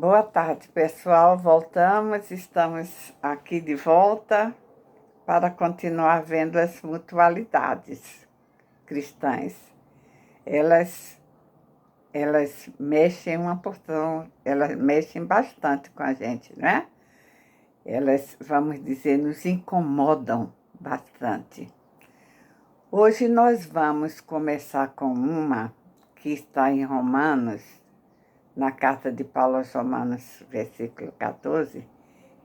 Boa tarde, pessoal. Estamos aqui de volta para continuar vendo as mutualidades cristãs. Elas mexem uma porção, elas mexem bastante com a gente, né? Elas, vamos dizer, nos incomodam bastante. Hoje nós vamos começar com uma que está em Romanos, na carta de Paulo aos Romanos, versículo 14,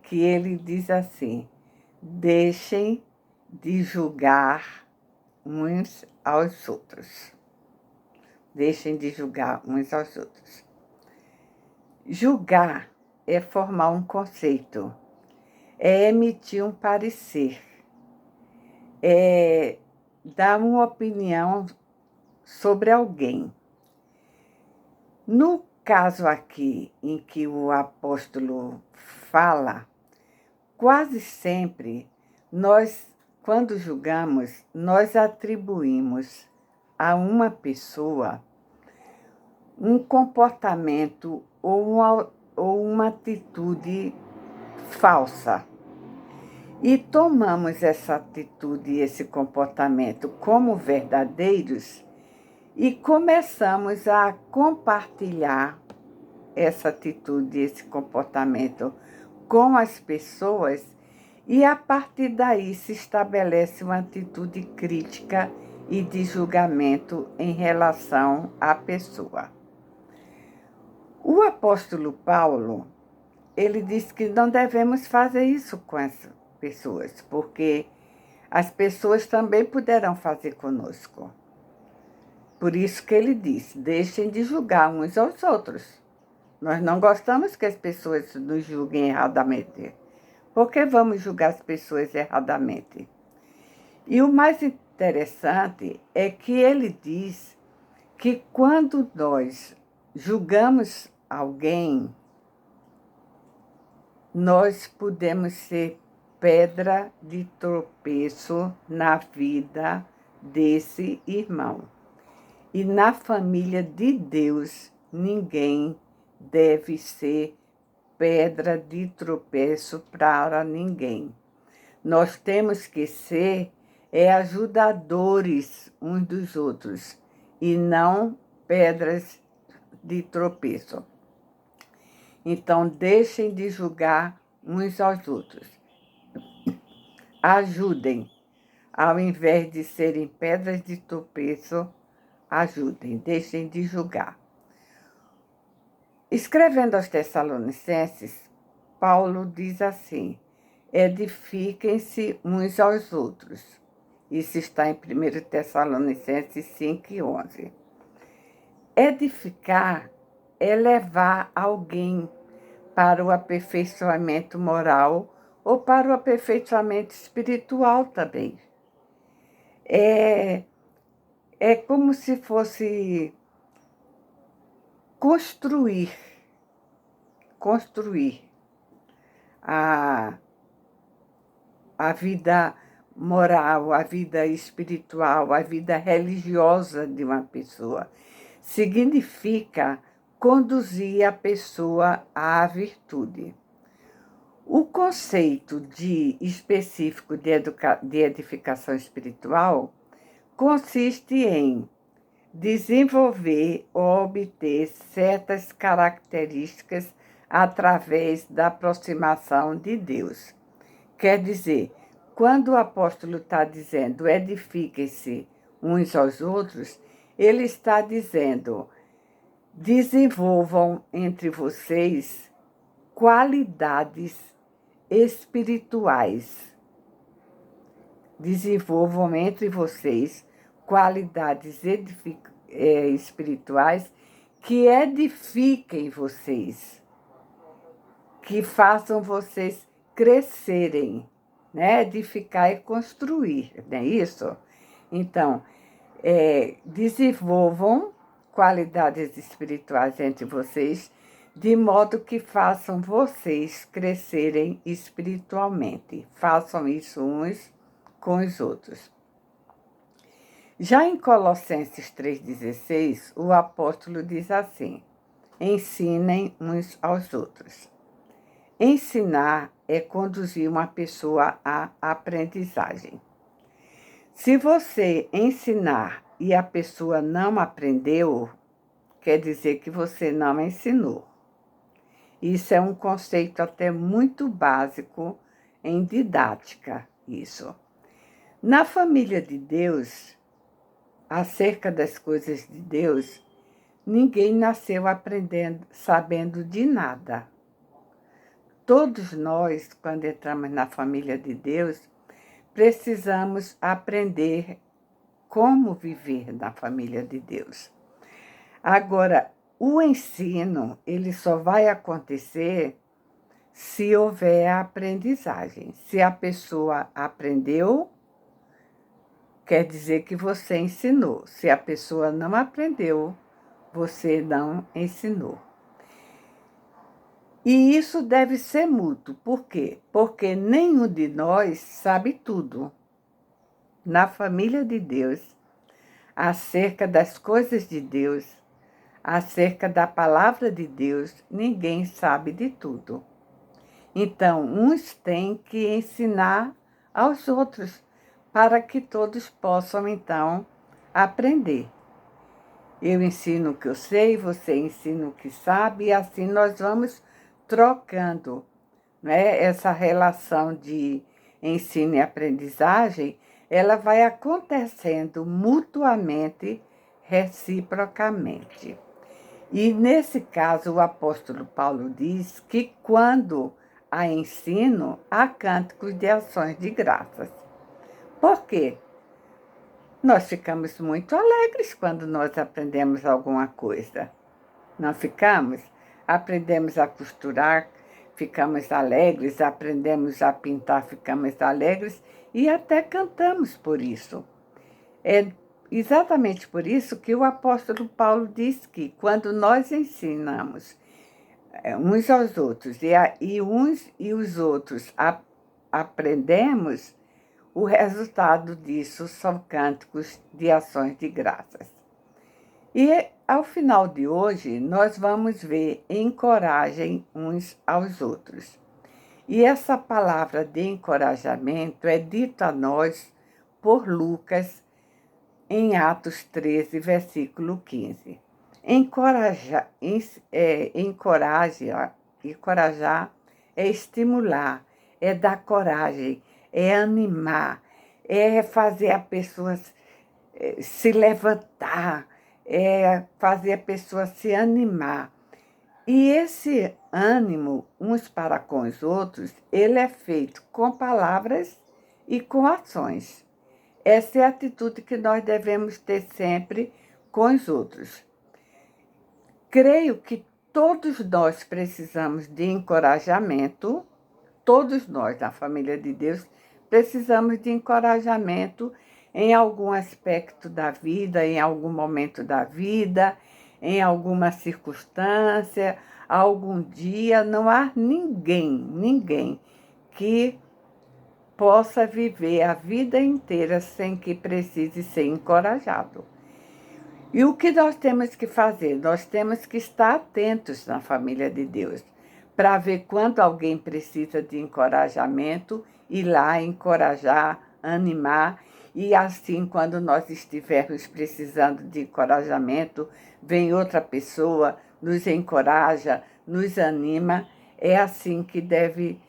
que ele diz assim: deixem de julgar uns aos outros. Deixem de julgar uns aos outros. Julgar é formar um conceito, é emitir um parecer, é dar uma opinião sobre alguém. No caso aqui em que o apóstolo fala, quase sempre nós, quando julgamos, nós atribuímos a uma pessoa um comportamento ou uma atitude falsa. E tomamos essa atitude e esse comportamento como verdadeiros e começamos a compartilhar essa atitude, esse comportamento com as pessoas, e a partir daí se estabelece uma atitude crítica e de julgamento em relação à pessoa. O apóstolo Paulo, ele diz que não devemos fazer isso com as pessoas, porque as pessoas também poderão fazer conosco. Por isso que ele diz: deixem de julgar uns aos outros. Nós não gostamos que as pessoas nos julguem erradamente. Por que vamos julgar as pessoas erradamente? E o mais interessante é que ele diz que quando nós julgamos alguém, nós podemos ser pedra de tropeço na vida desse irmão. E na família de Deus, ninguém deve ser pedra de tropeço para ninguém. Nós temos que ser ajudadores uns dos outros e não pedras de tropeço. Então, deixem de julgar uns aos outros. Ajudem. Ao invés de serem pedras de tropeço, ajudem, deixem de julgar. Escrevendo aos Tessalonicenses, Paulo diz assim: edifiquem-se uns aos outros. Isso está em 1 Tessalonicenses 5:11. Edificar é levar alguém para o aperfeiçoamento moral ou para o aperfeiçoamento espiritual também. É como se fosse construir a vida moral, a vida espiritual, a vida religiosa de uma pessoa. Significa conduzir a pessoa à virtude. O conceito específico de edificação espiritual consiste em desenvolver ou obter certas características através da aproximação de Deus. Quer dizer, quando o apóstolo está dizendo edifiquem-se uns aos outros, ele está dizendo: desenvolvam entre vocês qualidades espirituais. Desenvolvam entre vocês qualidades espirituais que edifiquem vocês, que façam vocês crescerem, né? Edificar e construir, não é isso? Então, desenvolvam qualidades espirituais entre vocês, de modo que façam vocês crescerem espiritualmente. Façam isso uns com os outros. Já em Colossenses 3,16, o apóstolo diz assim: ensinem uns aos outros. Ensinar é conduzir uma pessoa à aprendizagem. Se você ensinar e a pessoa não aprendeu, quer dizer que você não ensinou. Isso é um conceito até muito básico em didática, isso. Na família de Deus, acerca das coisas de Deus, ninguém nasceu aprendendo, sabendo de nada. Todos nós, quando entramos na família de Deus, precisamos aprender como viver na família de Deus. Agora, o ensino, ele só vai acontecer se houver a aprendizagem. Se a pessoa aprendeu, quer dizer que você ensinou. Se a pessoa não aprendeu, você não ensinou. E isso deve ser mútuo. Por quê? Porque nenhum de nós sabe tudo. Na família de Deus, acerca das coisas de Deus, acerca da palavra de Deus, ninguém sabe de tudo. Então, uns têm que ensinar aos outros, para que todos possam, então, aprender. Eu ensino o que eu sei, você ensina o que sabe, e assim nós vamos trocando, né? Essa relação de ensino e aprendizagem, ela vai acontecendo mutuamente, reciprocamente. E nesse caso, o apóstolo Paulo diz que quando há ensino, há cânticos de ações de graças. Por quê? Nós ficamos muito alegres quando nós aprendemos alguma coisa. Não ficamos? Aprendemos a costurar, ficamos alegres, aprendemos a pintar, ficamos alegres e até cantamos por isso. É exatamente por isso que o apóstolo Paulo diz que quando nós ensinamos uns aos outros e uns e os outros aprendemos, o resultado disso são cânticos de ações de graças. E ao final de hoje, nós vamos ver encorajem uns aos outros. E essa palavra de encorajamento é dita a nós por Lucas em Atos 13, versículo 15. Encorajar é estimular, é dar coragem, é animar, é fazer a pessoa se levantar, é fazer a pessoa se animar. E esse ânimo uns para com os outros, ele é feito com palavras e com ações. Essa é a atitude que nós devemos ter sempre com os outros. Creio que todos nós precisamos de encorajamento, todos nós, na família de Deus, precisamos de encorajamento em algum aspecto da vida, em algum momento da vida, em alguma circunstância, algum dia. Não há ninguém que possa viver a vida inteira sem que precise ser encorajado. E o que nós temos que fazer? Nós temos que estar atentos na família de Deus, para ver quando alguém precisa de encorajamento, ir lá encorajar, animar, e assim, quando nós estivermos precisando de encorajamento, vem outra pessoa, nos encoraja, nos anima. É assim que deve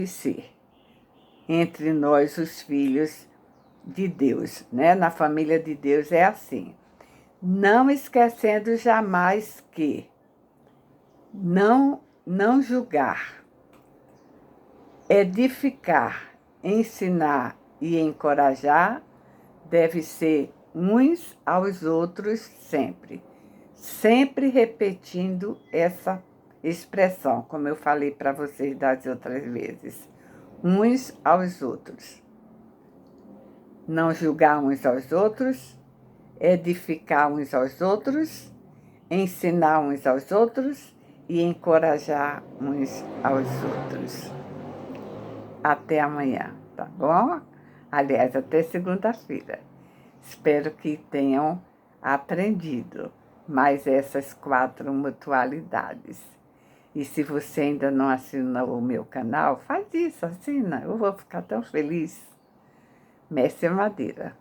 ser entre nós, os filhos de Deus, né? Na família de Deus é assim. Não esquecendo jamais que não julgar, edificar, ensinar e encorajar deve ser uns aos outros sempre. Sempre repetindo essa expressão, como eu falei para vocês das outras vezes. Uns aos outros. Não julgar uns aos outros, edificar uns aos outros, ensinar uns aos outros e encorajar uns aos outros. Até amanhã, tá bom? Aliás, até segunda-feira. Espero que tenham aprendido. mais essas 4 mutualidades. E se você ainda não assinou o meu canal, faz isso, assina, eu vou ficar tão feliz. Mércia Madeira.